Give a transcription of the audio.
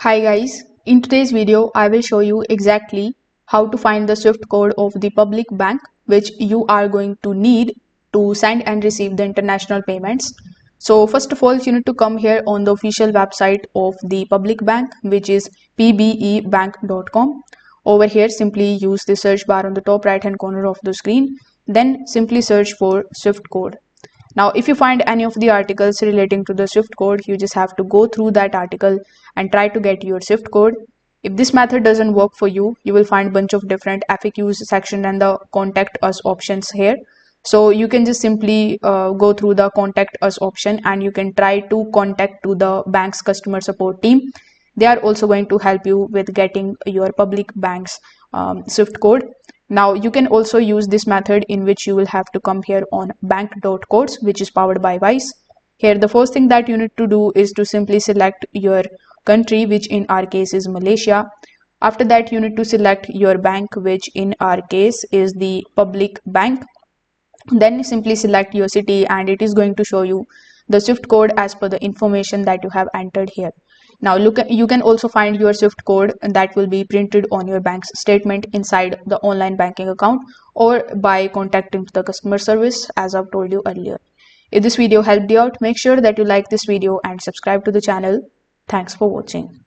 Hi guys, in today's video I will show you exactly how to find the SWIFT code of the public bank which you are going to need to send and receive the international payments. So first of all, you need to come here on the official website of the public bank, which is pbebank.com. Over here, simply use the search bar on the top right hand corner of the screen, then simply search for SWIFT code. Now, if you find any of the articles relating to the SWIFT code, you just have to go through that article and try to get your SWIFT code. If this method doesn't work for you, you will find a bunch of different FAQs section and the contact us options here. So you can just simply go through the contact us option and you can try to contact to the bank's customer support team. They are also going to help you with getting your public bank's SWIFT code. Now you can also use this method in which you will have to come here on bank.codes, which is powered by Wise. Here the first thing that you need to do is to simply select your country, which in our case is Malaysia. After that you need to select your bank, which in our case is the public bank. Then simply select your city and it is going to show you the SWIFT code as per the information that you have entered here. Now look at, you can also find your SWIFT code that will be printed on your bank's statement inside the online banking account or by contacting the customer service, as I've told you earlier. If this video helped you out, make sure that you like this video and subscribe to the channel. Thanks for watching.